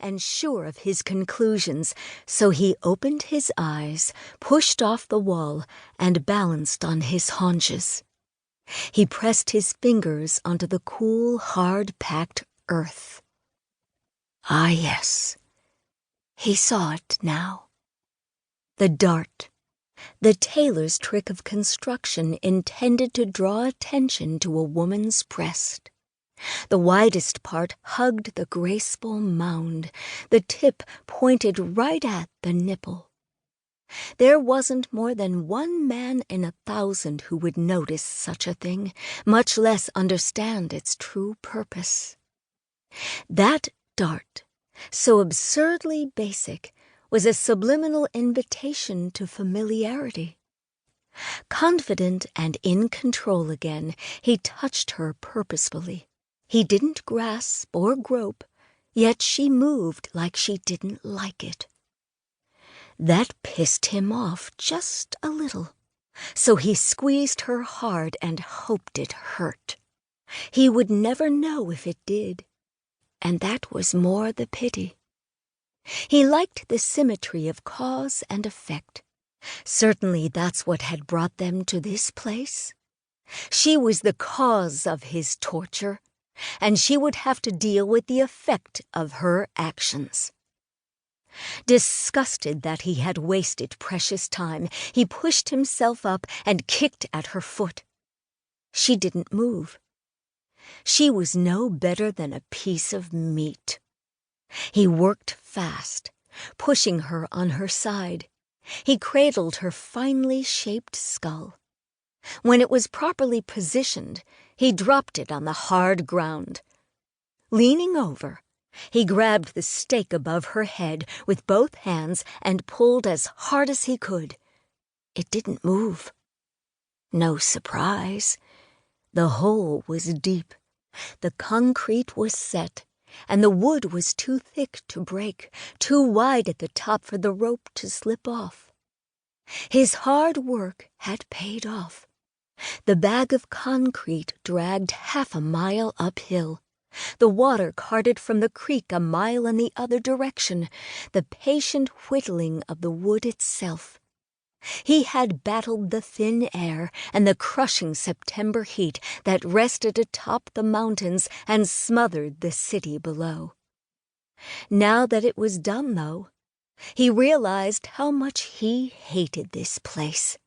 and sure of his conclusions, so he opened his eyes, pushed off the wall, and balanced on his haunches. He pressed his fingers onto the cool, hard-packed earth. Ah, yes. He saw it now. The dart. The tailor's trick of construction intended to draw attention to a woman's breast. The widest part hugged the graceful mound. The tip pointed right at the nipple. There wasn't more than 1 man in 1,000 who would notice such a thing, much less understand its true purpose. That dart, so absurdly basic, was a subliminal invitation to familiarity. Confident and in control again, he touched her purposefully. He didn't grasp or grope, yet she moved like she didn't like it. That pissed him off just a little, so he squeezed her hard and hoped it hurt. He would never know if it did, and that was more the pity. He liked the symmetry of cause and effect. Certainly that's what had brought them to this place. She was the cause of his torture, and she would have to deal with the effect of her actions. Disgusted that he had wasted precious time, he pushed himself up and kicked at her foot. She didn't move. She was no better than a piece of meat. He worked fast, pushing her on her side. He cradled her finely shaped skull. When it was properly positioned, he dropped it on the hard ground. Leaning over, he grabbed the stake above her head with both hands and pulled as hard as he could. It didn't move. No surprise. The hole was deep. The concrete was set, and the wood was too thick to break, too wide at the top for the rope to slip off. His hard work had paid off. The bag of concrete dragged 1/2 mile uphill. The water carted from the creek 1 mile in the other direction, the patient whittling of the wood itself. He had battled the thin air and the crushing September heat that rested atop the mountains and smothered the city below. Now that it was done, though, he realized how much he hated this place.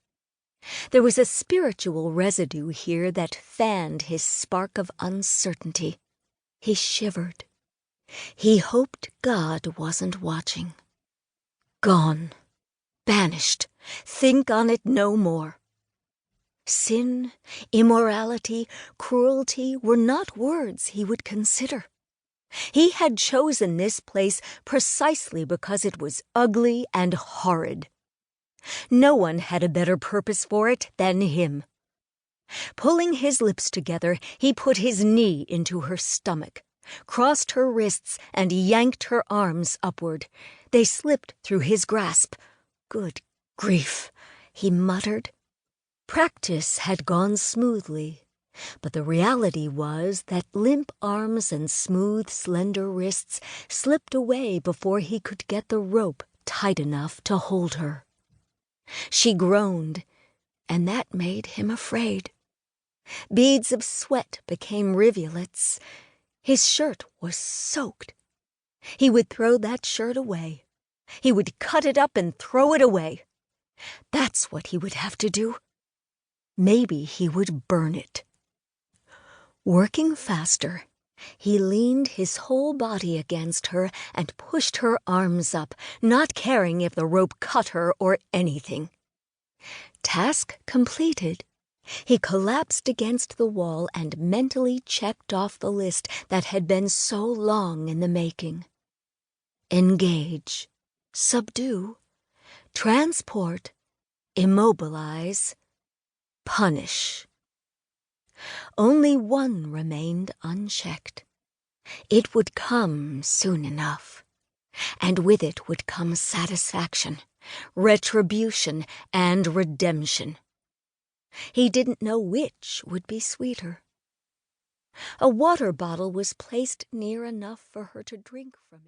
There was a spiritual residue here that fanned his spark of uncertainty. He shivered. He hoped God wasn't watching. Gone. Banished. Think on it no more. Sin, immorality, cruelty were not words he would consider. He had chosen this place precisely because it was ugly and horrid. No one had a better purpose for it than him. Pulling his lips together, he put his knee into her stomach, crossed her wrists, and yanked her arms upward. They slipped through his grasp. Good grief, he muttered. Practice had gone smoothly, but the reality was that limp arms and smooth, slender wrists slipped away before he could get the rope tight enough to hold her. She groaned, and that made him afraid. Beads of sweat became rivulets. His shirt was soaked. He would throw that shirt away. He would cut it up and throw it away. That's what he would have to do. Maybe he would burn it. Working faster, he leaned his whole body against her and pushed her arms up, not caring if the rope cut her or anything. Task completed. He collapsed against the wall and mentally checked off the list that had been so long in the making. Engage, subdue, transport, immobilize, punish. Only one remained unchecked. It would come soon enough, and with it would come satisfaction, retribution, and redemption. He didn't know which would be sweeter. A water bottle was placed near enough for her to drink from it.